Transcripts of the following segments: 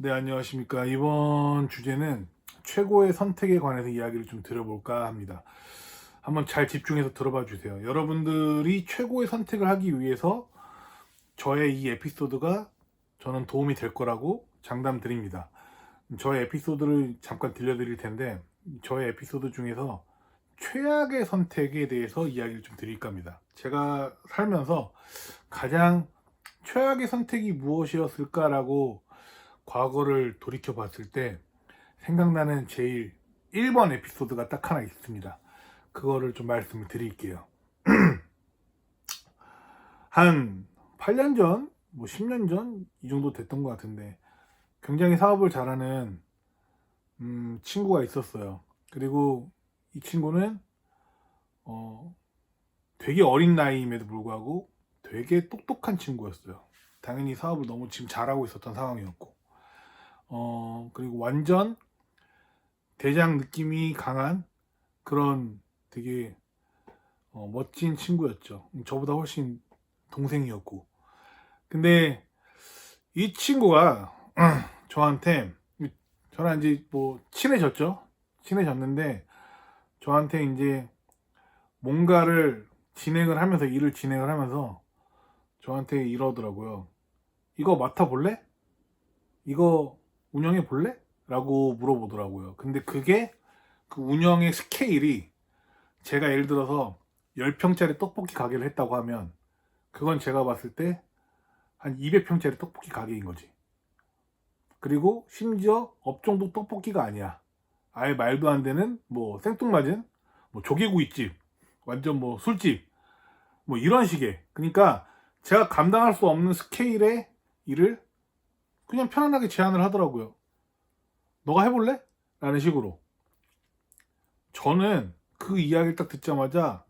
네, 안녕하십니까. 이번 주제는 최고의 선택에 관해서 이야기를 좀 드려볼까 합니다. 한번 잘 집중해서 들어봐 주세요. 여러분들이 최고의 선택을 하기 위해서 저의 이 에피소드가 저는 도움이 될 거라고 장담 드립니다. 저의 에피소드를 잠깐 들려드릴 텐데, 저의 에피소드 중에서 최악의 선택에 대해서 이야기를 좀 드릴까 합니다. 제가 살면서 가장 최악의 선택이 무엇이었을까라고 과거를 돌이켜 봤을 때 생각나는 제일 1번 에피소드가 딱 하나 있습니다. 그거를 좀 말씀을 드릴게요. 한 8년 전, 뭐 10년 전 이 정도 됐던 것 같은데 굉장히 사업을 잘하는 친구가 있었어요. 그리고 이 친구는 되게 어린 나이임에도 불구하고 되게 똑똑한 친구였어요. 당연히 사업을 너무 지금 잘하고 있었던 상황이었고, 그리고 완전 대장 느낌이 강한 그런 되게 멋진 친구였죠. 저보다 훨씬 동생이었고. 근데 이 친구가 저한테, 저랑 이제 뭐 친해졌죠. 친해졌는데 저한테 이제 뭔가를 진행을 하면서, 일을 진행을 하면서 저한테 이러더라고요. 이거 맡아볼래? 이거 운영해 볼래? 라고 물어보더라고요. 근데 그게 그 운영의 스케일이, 제가 예를 들어서 10평짜리 떡볶이 가게를 했다고 하면 그건 제가 봤을 때 한 200평짜리 떡볶이 가게인 거지. 그리고 심지어 업종도 떡볶이가 아니야. 아예 말도 안 되는 뭐 생뚱맞은 뭐 조개구이집, 완전 뭐 술집, 뭐 이런 식의, 그러니까 제가 감당할 수 없는 스케일의 일을 그냥 편안하게 제안을 하더라고요. 너가 해볼래? 라는 식으로. 저는 그 이야기를 딱 듣자마자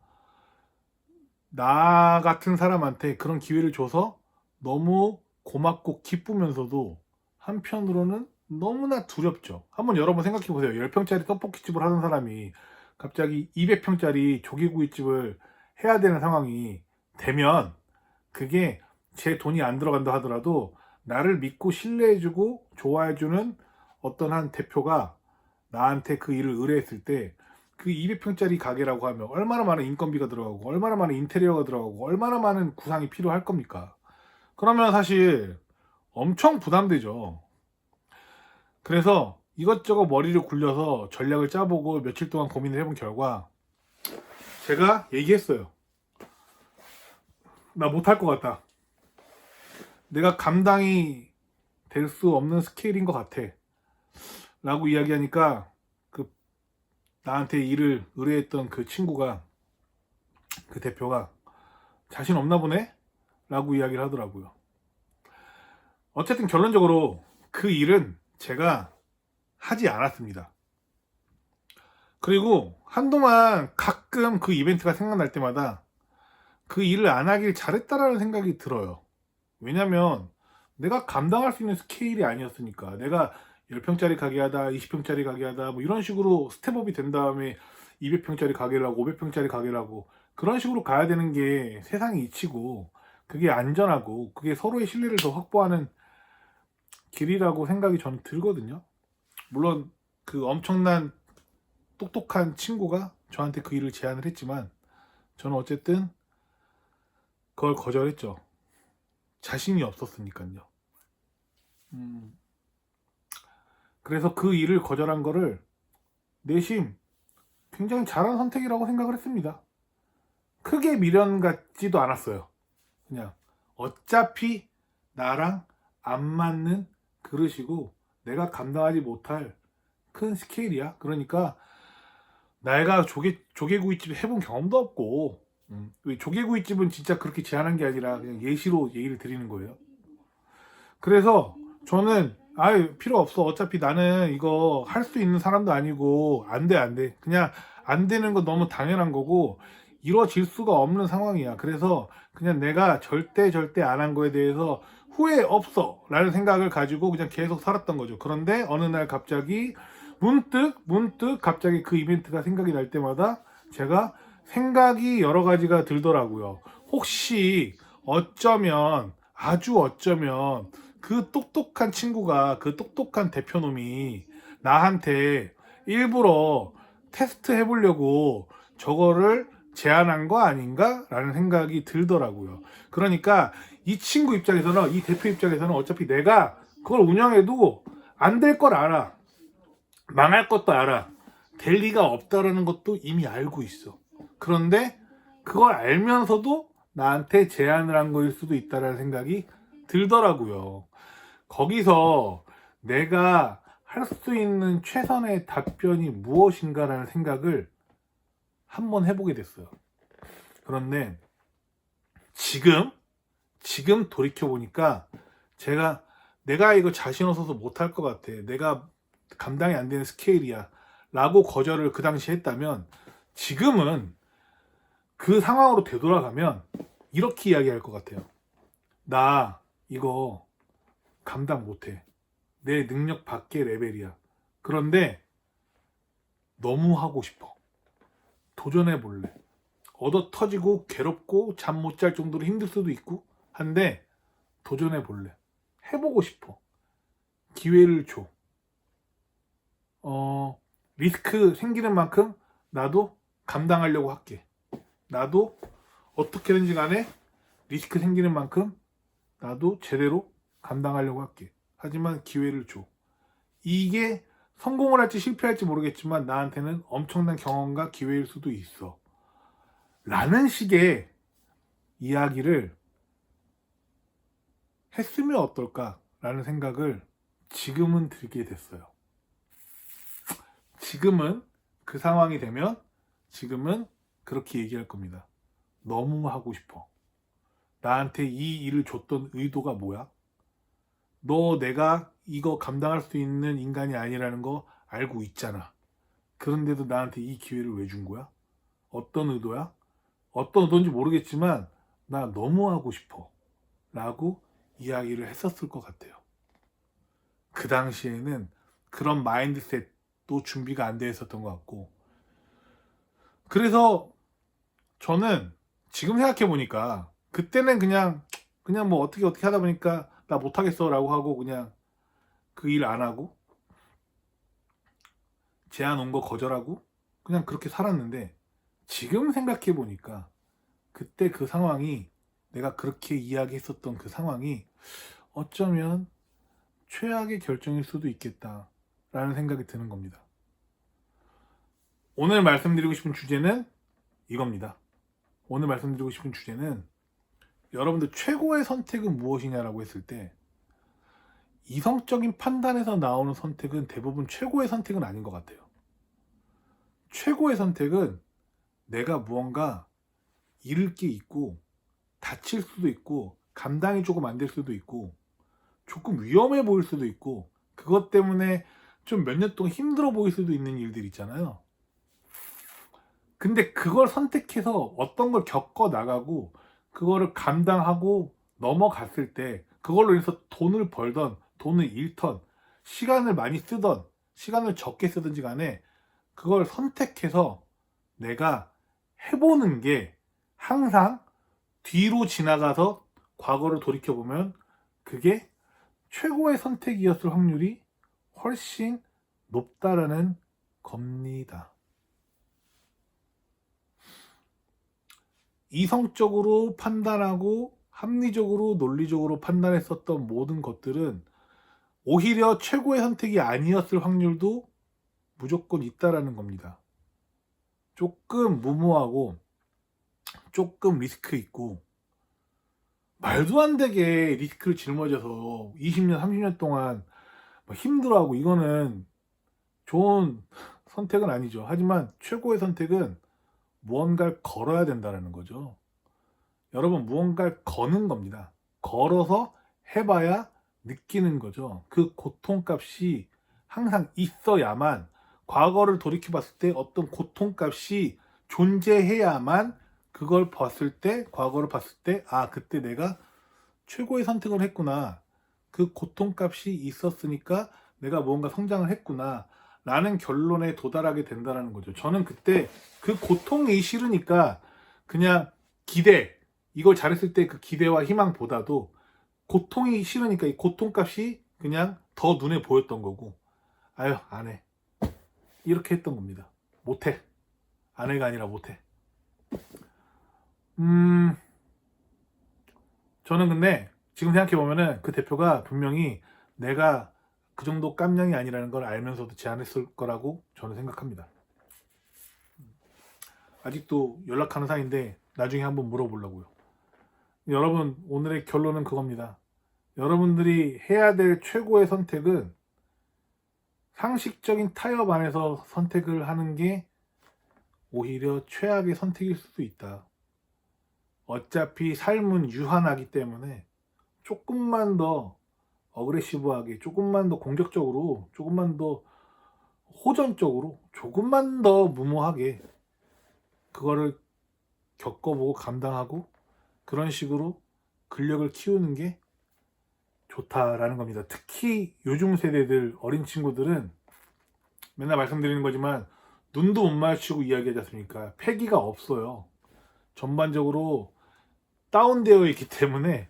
나 같은 사람한테 그런 기회를 줘서 너무 고맙고 기쁘면서도 한편으로는 너무나 두렵죠. 한번 여러분 생각해 보세요. 10평짜리 떡볶이집을 하는 사람이 갑자기 200평짜리 조개구이집을 해야 되는 상황이 되면, 그게 제 돈이 안 들어간다 하더라도 나를 믿고 신뢰해주고 좋아해주는 어떤 한 대표가 나한테 그 일을 의뢰했을 때, 그 200평짜리 가게라고 하면 얼마나 많은 인건비가 들어가고 얼마나 많은 인테리어가 들어가고 얼마나 많은 구상이 필요할 겁니까? 그러면 사실 엄청 부담되죠. 그래서 이것저것 머리를 굴려서 전략을 짜보고 며칠 동안 고민을 해본 결과 제가 얘기했어요. 나 못할 것 같다. 내가 감당이 될 수 없는 스케일인 것 같아. 라고 이야기하니까 그 나한테 일을 의뢰했던 그 친구가, 그 대표가 자신 없나 보네? 라고 이야기를 하더라고요. 어쨌든 결론적으로 그 일은 제가 하지 않았습니다. 그리고 한동안 가끔 그 이벤트가 생각날 때마다 그 일을 안 하길 잘했다라는 생각이 들어요. 왜냐면 내가 감당할 수 있는 스케일이 아니었으니까. 내가 10평짜리 가게 하다, 20평짜리 가게 하다, 뭐 이런 식으로 스텝업이 된 다음에 200평짜리 가게를 하고 500평짜리 가게를 하고 그런 식으로 가야 되는 게 세상이 이치고, 그게 안전하고 그게 서로의 신뢰를 더 확보하는 길이라고 생각이 저는 들거든요. 물론 그 엄청난 똑똑한 친구가 저한테 그 일을 제안을 했지만 저는 어쨌든 그걸 거절했죠. 자신이 없었으니까요. 그래서 그 일을 거절한 거를 내심 굉장히 잘한 선택이라고 생각을 했습니다. 크게 미련 같지도 않았어요. 그냥 어차피 나랑 안 맞는 그릇이고 내가 감당하지 못할 큰 스케일이야. 그러니까 내가 조개구이집 해본 경험도 없고, 조개구이집은 진짜 그렇게 제안한 게 아니라 그냥 예시로 얘기를 드리는 거예요. 그래서 저는 아유 필요 없어. 어차피 나는 이거 할 수 있는 사람도 아니고 안 돼, 안 돼. 그냥 안 되는 거 너무 당연한 거고 이루어질 수가 없는 상황이야. 그래서 그냥 내가 절대 안 한 거에 대해서 후회 없어 라는 생각을 가지고 그냥 계속 살았던 거죠. 그런데 어느 날 갑자기 문득 갑자기 그 이벤트가 생각이 날 때마다 제가 생각이 여러 가지가 들더라고요. 혹시 어쩌면, 아주 어쩌면 그 똑똑한 친구가, 그 똑똑한 대표놈이 나한테 일부러 테스트 해보려고 저거를 제안한 거 아닌가? 라는 생각이 들더라고요. 그러니까 이 친구 입장에서는, 이 대표 입장에서는 어차피 내가 그걸 운영해도 안 될 걸 알아. 망할 것도 알아. 될 리가 없다라는 것도 이미 알고 있어. 그런데 그걸 알면서도 나한테 제안을 한 거일 수도 있다라는 생각이 들더라고요. 거기서 내가 할 수 있는 최선의 답변이 무엇인가라는 생각을 한번 해보게 됐어요. 그런데 지금 돌이켜보니까 내가 이거 자신 없어서 못할 것 같아. 내가 감당이 안 되는 스케일이야. 라고 거절을 그 당시에 했다면 지금은 그 상황으로 되돌아가면 이렇게 이야기할 것 같아요. 나 이거 감당 못해. 내 능력 밖의 레벨이야. 그런데 너무 하고 싶어. 도전해 볼래. 얻어 터지고 괴롭고 잠 못 잘 정도로 힘들 수도 있고 한데 도전해 볼래. 해보고 싶어. 기회를 줘. 리스크 생기는 만큼 나도 감당하려고 할게. 나도 어떻게든지 간에 리스크 생기는 만큼 나도 제대로 감당하려고 할게. 하지만 기회를 줘. 이게 성공을 할지 실패할지 모르겠지만 나한테는 엄청난 경험과 기회일 수도 있어. 라는 식의 이야기를 했으면 어떨까라는 생각을 지금은 들게 됐어요. 지금은 그 상황이 되면 지금은 그렇게 얘기할 겁니다. 너무 하고 싶어. 나한테 이 일을 줬던 의도가 뭐야? 너 내가 이거 감당할 수 있는 인간이 아니라는 거 알고 있잖아. 그런데도 나한테 이 기회를 왜 준 거야? 어떤 의도야? 어떤 의도인지 모르겠지만 나 너무 하고 싶어. 라고 이야기를 했었을 것 같아요. 그 당시에는 그런 마인드셋도 준비가 안 돼 있었던 것 같고, 그래서 저는 지금 생각해 보니까 그때는 그냥 뭐 어떻게 하다 보니까 나 못하겠어 라고 하고 그냥 그 일 안 하고 제안 온 거 거절하고 그냥 그렇게 살았는데, 지금 생각해 보니까 그때 그 상황이, 내가 그렇게 이야기했었던 그 상황이 어쩌면 최악의 결정일 수도 있겠다 라는 생각이 드는 겁니다. 오늘 말씀드리고 싶은 주제는 이겁니다. 오늘 말씀드리고 싶은 주제는 여러분들 최고의 선택은 무엇이냐라고 했을 때, 이성적인 판단에서 나오는 선택은 대부분 최고의 선택은 아닌 것 같아요. 최고의 선택은 내가 무언가 잃을 게 있고 다칠 수도 있고 감당이 조금 안 될 수도 있고 조금 위험해 보일 수도 있고 그것 때문에 좀 몇 년 동안 힘들어 보일 수도 있는 일들 있잖아요. 근데 그걸 선택해서 어떤 걸 겪어 나가고 그거를 감당하고 넘어갔을 때 그걸로 인해서 돈을 벌던 돈을 잃던 시간을 많이 쓰던 시간을 적게 쓰든지 간에 그걸 선택해서 내가 해보는 게 항상 뒤로 지나가서 과거를 돌이켜보면 그게 최고의 선택이었을 확률이 훨씬 높다라는 겁니다. 이성적으로 판단하고 합리적으로 논리적으로 판단했었던 모든 것들은 오히려 최고의 선택이 아니었을 확률도 무조건 있다라는 겁니다. 조금 무모하고 조금 리스크 있고 말도 안 되게 리스크를 짊어져서 20년 30년 동안 힘들어하고 이거는 좋은 선택은 아니죠. 하지만 최고의 선택은 무언가를 걸어야 된다는 거죠. 여러분, 무언가를 거는 겁니다. 걸어서 해봐야 느끼는 거죠. 그 고통값이 항상 있어야만, 과거를 돌이켜봤을 때 어떤 고통값이 존재해야만 그걸 봤을 때, 과거를 봤을 때, 아, 그때 내가 최고의 선택을 했구나. 그 고통값이 있었으니까 내가 무언가 성장을 했구나. 라는 결론에 도달하게 된다는 거죠. 저는 그때 그 고통이 싫으니까 그냥 기대, 이걸 잘했을 때 그 기대와 희망보다도 고통이 싫으니까 이 고통값이 그냥 더 눈에 보였던 거고, 아유 안 해, 이렇게 했던 겁니다. 못해. 아내가 아니라 못해. 저는 근데 지금 생각해보면은 그 대표가 분명히 내가 그 정도 깜냥이 아니라는 걸 알면서도 제안했을 거라고 저는 생각합니다. 아직도 연락하는 사이인데 나중에 한번 물어보려고요. 여러분, 오늘의 결론은 그겁니다. 여러분들이 해야 될 최고의 선택은 상식적인 타협 안에서 선택을 하는 게 오히려 최악의 선택일 수도 있다. 어차피 삶은 유한하기 때문에 조금만 더 어그레시브하게, 조금만 더 공격적으로, 조금만 더 호전적으로, 조금만 더 무모하게 그거를 겪어보고 감당하고 그런 식으로 근력을 키우는 게 좋다라는 겁니다. 특히 요즘 세대들, 어린 친구들은 맨날 말씀드리는 거지만 눈도 못 마주치고 이야기하지 않습니까? 패기가 없어요. 전반적으로 다운되어 있기 때문에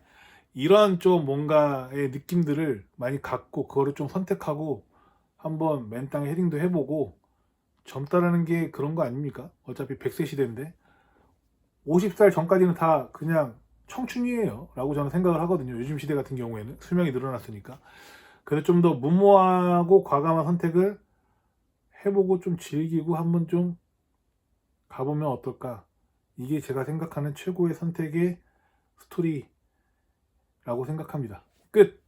이런 좀 뭔가의 느낌들을 많이 갖고 그거를 좀 선택하고 한번 맨땅에 헤딩도 해보고, 젊다라는 게 그런 거 아닙니까? 어차피 100세 시대인데 50살 전까지는 다 그냥 청춘이에요 라고 저는 생각을 하거든요. 요즘 시대 같은 경우에는 수명이 늘어났으니까. 그래서 좀 더 무모하고 과감한 선택을 해보고 좀 즐기고 한번 좀 가보면 어떨까. 이게 제가 생각하는 최고의 선택의 스토리라고 생각합니다. 끝!